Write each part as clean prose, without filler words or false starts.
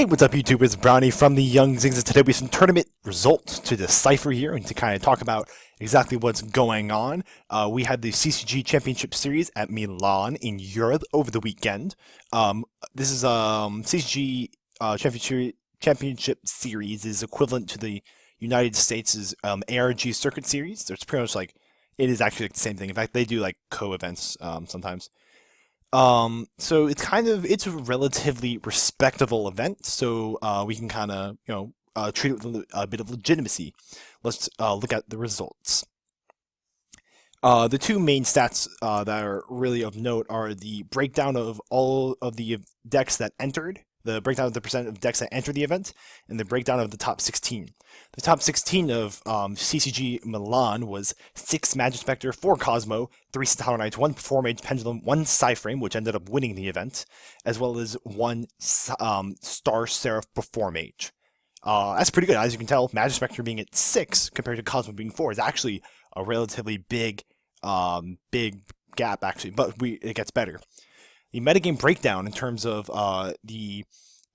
Hey, what's up YouTube? It's Brownie from the Young Zings, and today we have some tournament results to decipher here and to kind of talk about exactly what's going on. We had the CCG Championship Series at Milan in Europe over the weekend. This is CCG Championship Series is equivalent to the United States' ARG Circuit Series. It's pretty much like, it is actually like the same thing. In fact, they do like co-events sometimes. So it's a relatively respectable event, so we can kind of, treat it with a bit of legitimacy. Let's look at the results. The two main stats that are really of note are the breakdown of all of the decks that entered, the breakdown of the percent of decks that entered the event, and the breakdown of the top 16. The top 16 of CCG Milan was 6 Magic Spectre, 4 Kozmo, 3 Stellar Knights, 1 4-Mage Pendulum, 1 psy-frame, which ended up winning the event, as well as 1 Star Seraph before Mage. That's pretty good. As you can tell, Magic Spectre being at 6 compared to Kozmo being 4 is actually a relatively big gap, actually, but it gets better. The metagame breakdown in terms of the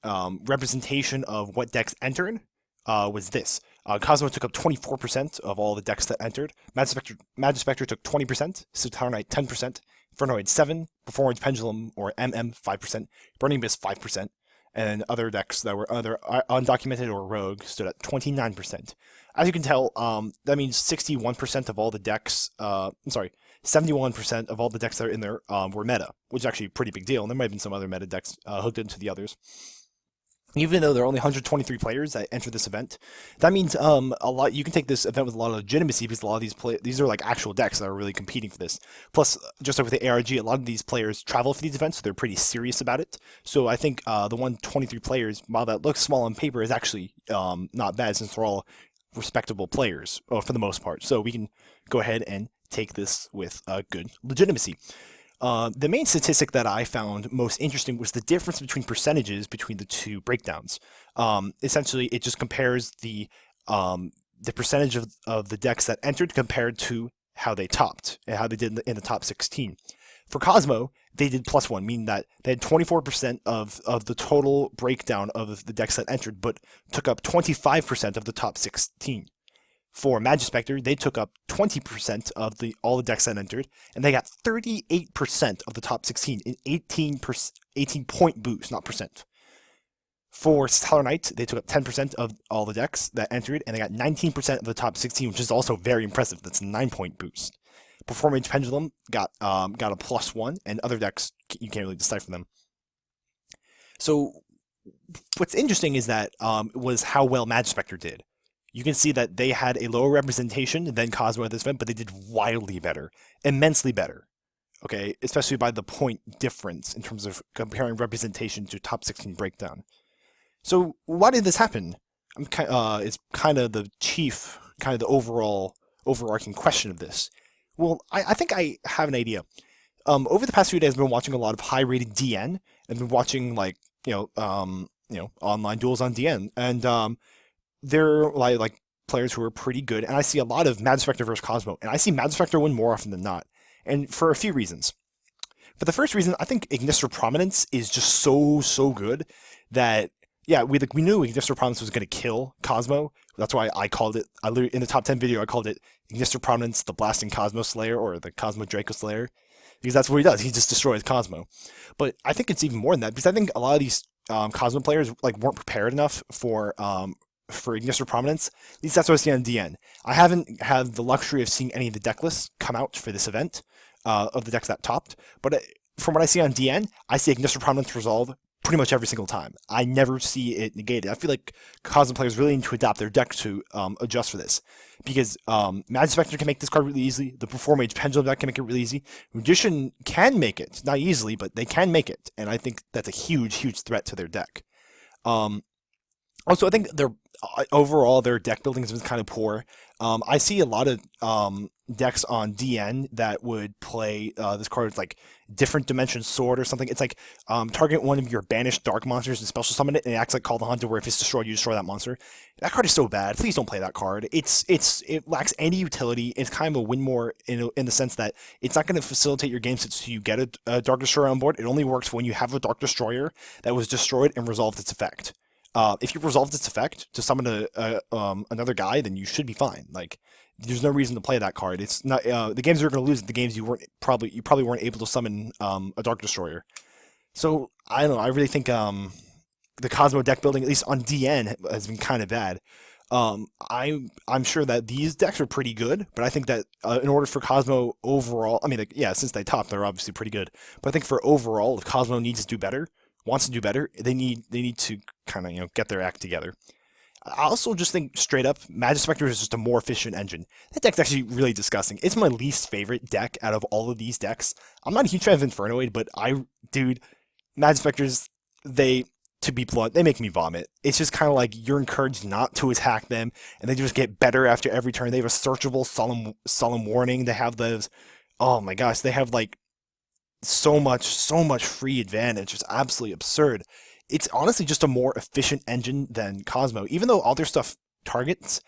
representation of what decks entered was this. Kozmo took up 24% of all the decks that entered. Magic Spectre took 20%, Stellar Knight 10%, Infernoid 7%, Performance Pendulum or MM 5%, Burning Abyss 5%, and other decks that were either undocumented or rogue stood at 29%. As you can tell, that means 61% of all the decks, 71% of all the decks that are in there were meta, which is actually a pretty big deal. And there might have been some other meta decks hooked into the others. Even though there are only 123 players that enter this event, that means a lot. You can take this event with a lot of legitimacy because a lot of these are like actual decks that are really competing for this. Plus, just like with the ARG, a lot of these players travel for these events, so they're pretty serious about it. So I think the 123 players, while that looks small on paper, is actually not bad since they're all respectable players for the most part. So we can go ahead and take this with good legitimacy. The main statistic that I found most interesting was the difference between percentages between the two breakdowns. Essentially, it just compares the percentage of the decks that entered compared to how they topped and how they did in the top 16. For Kozmo, they did +1, meaning that they had 24% of the total breakdown of the decks that entered, but took up 25% of the top 16. For Magic Spectre, they took up 20% of all the decks that entered, and they got 38% of the top 16, an 18-point boost, not percent. For Stellar Knight, they took up 10% of all the decks that entered, and they got 19% of the top 16, which is also very impressive. That's a 9-point boost. Performance Pendulum got a +1, and other decks, you can't really decipher them. So what's interesting is that was how well Magic Spectre did. You can see that they had a lower representation than Kozmo at this event, but they did wildly better, immensely better. Okay, especially by the point difference in terms of comparing representation to top 16 breakdown. So why did this happen? It's kind of the overarching question of this. Well, I think I have an idea. Over the past few days, I've been watching a lot of high-rated DN. I've been watching online duels on DN, and they're like players who are pretty good, and I see a lot of Magic Spectre versus Kozmo, and I see Magic Spectre win more often than not, and for a few reasons. For the first reason, I think Ignister Prominence is just so good that, yeah, we knew Ignister Prominence was going to kill Kozmo. That's why I called it, in the top 10 video, I called it Ignister Prominence, the Blasting Cosmo Slayer, or the Cosmo Draco Slayer, because that's what he does. He just destroys Kozmo. But I think it's even more than that, because I think a lot of these Kozmo players weren't prepared enough for Ignister Prominence. At least that's what I see on DN. I haven't had the luxury of seeing any of the deck lists come out for this event of the decks that topped, but from what I see on DN, I see Ignister Prominence resolve pretty much every single time. I never see it negated. I feel like Kozmo players really need to adapt their deck to adjust for this, because Magic Spectre can make this card really easily. The Performance Pendulum deck can make it really easy. Magician can make it, not easily, but they can make it, and I think that's a huge threat to their deck. Also, I think overall their deck building has been kind of poor. I see a lot of decks on DN that would play this card with like Different Dimension Sword or something. It's like target one of your banished dark monsters and special summon it, and it acts like Call the Hunter, where if it's destroyed, you destroy that monster. That card is so bad. Please don't play that card. It lacks any utility. It's kind of a win more in the sense that it's not going to facilitate your game since you get a Dark Destroyer on board. It only works when you have a Dark Destroyer that was destroyed and resolved its effect. If you resolved its effect to summon another guy, then you should be fine. Like, there's no reason to play that card. It's not the games you're going to lose. The games you probably weren't able to summon a Dark Destroyer. So I don't know. I really think the Kozmo deck building, at least on DN, has been kind of bad. I'm sure that these decks are pretty good, but I think that in order for Kozmo overall, I mean, like, yeah, since they top, they're obviously pretty good. But I think for overall, if Kozmo needs to do better, wants to do better, they need to kind of get their act together. I also just think straight up, Magispector is just a more efficient engine. That deck's actually really disgusting. It's my least favorite deck out of all of these decks. I'm not a huge fan of Infernoid, but dude, Magispectors, to be blunt, they make me vomit. It's just kind of like you're encouraged not to attack them, and they just get better after every turn. They have a searchable solemn warning. They have those. Oh my gosh, they have like so much free advantage. It's absolutely absurd. It's honestly just a more efficient engine than Kozmo. Even though all their stuff targets,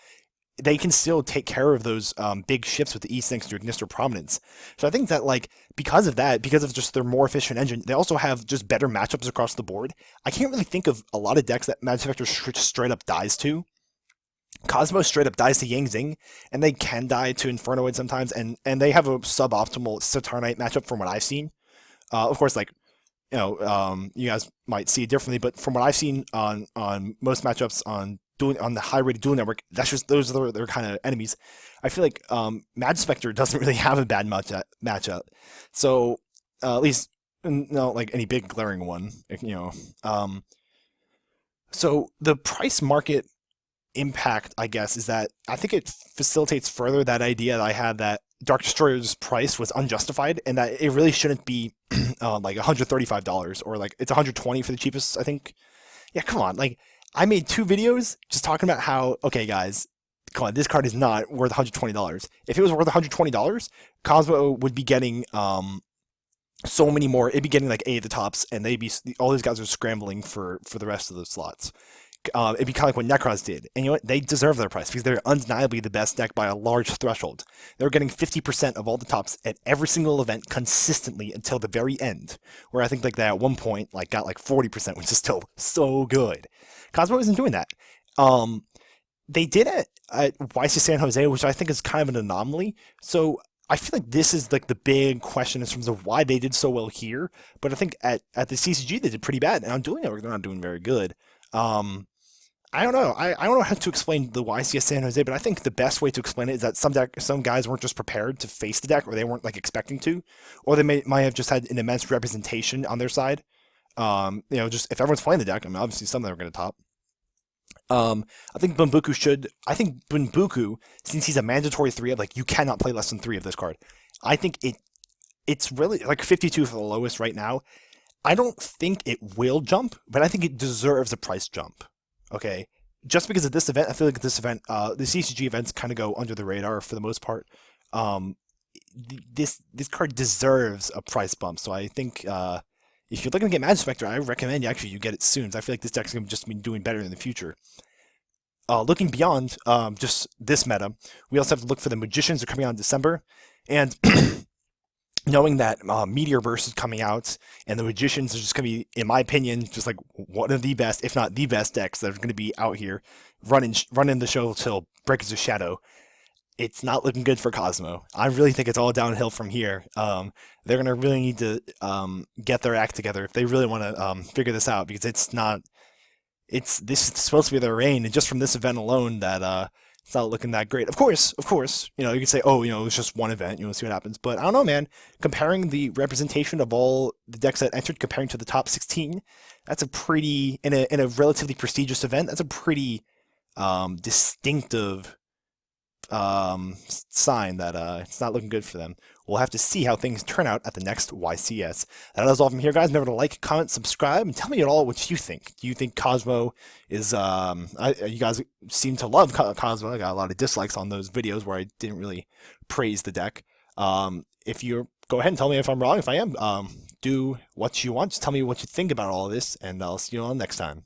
they can still take care of those big ships with the E-Sinks to Ignister Prominence. So I think that, like, because of that, because of just their more efficient engine, they also have just better matchups across the board. I can't really think of a lot of decks that Magispector straight up dies to. Kozmo straight up dies to Yang Zing, and they can die to Infernoid sometimes, and they have a suboptimal Saturnite matchup from what I've seen. Of course, like, you guys might see it differently, but from what I've seen on most matchups on the high rated duel network, that's just those are their kind of enemies. I feel like Magispector doesn't really have a bad matchup, so at least no like any big glaring one, So the price market impact, I guess, is that I think it facilitates further that idea that I had that Dark Destroyer's price was unjustified and that it really shouldn't be like $135 or like it's $120 for the cheapest, I think. Yeah, come on. Like, I made 2 videos just talking about how, okay, guys, come on, this card is not worth $120. If it was worth $120, Kozmo would be getting so many more. It'd be getting like 8 at the tops, and all these guys are scrambling for the rest of the slots. It'd be kind of like what Necros did. And you know what? They deserve their price because they're undeniably the best deck by a large threshold. They were getting 50% of all the tops at every single event consistently until the very end, where I think like they at one point like got like 40%, which is still so good. Kozmo isn't doing that. They did it at YC San Jose, which I think is kind of an anomaly. So I feel like this is like the big question in terms of why they did so well here. But I think at the CCG they did pretty bad, and on Dueling Network they're not doing very good. I don't know. I don't know how to explain the YCS San Jose, but I think the best way to explain it is that some guys weren't just prepared to face the deck, or they weren't like expecting to, or they might have just had an immense representation on their side. Just if everyone's playing the deck, I mean, obviously some of them are going to top. I think Bunbuku since he's a mandatory 3 of, like, you cannot play less than 3 of this card. I think it's really like 52 for the lowest right now. I don't think it will jump, but I think it deserves a price jump. Okay, just because of this event, I feel like this event, the CCG events kind of go under the radar for the most part. This card deserves a price bump, so I think if you're looking to get Magispector, I recommend you get it soon. I feel like this deck's going to just be doing better in the future. Looking beyond just this meta, we also have to look for the Magicians are coming out in December, and knowing that Meteorverse is coming out, and the Magicians are just going to be, in my opinion, just like one of the best, if not the best decks that are going to be out here, running the show till Breakers of Shadow. It's not looking good for Kozmo. I really think it's all downhill from here. They're going to really need to get their act together if they really want to figure this out, because this is supposed to be their reign, and just from this event alone, that it's not looking that great. Of course, you can say, oh, it was just one event, see what happens. But I don't know, man. Comparing the representation of all the decks that entered, comparing to the top 16, that's a pretty, in a relatively prestigious event, that's a pretty distinctive sign that it's not looking good for them. We'll have to see how things turn out at the next YCS. That is all from here, guys. Remember to like, comment, subscribe, and tell me at all what you think. Do you think Kozmo is, you guys seem to love Kozmo. I got a lot of dislikes on those videos where I didn't really praise the deck. If you go ahead and tell me if I'm wrong. If I am, do what you want. Just tell me what you think about all of this, and I'll see you all next time.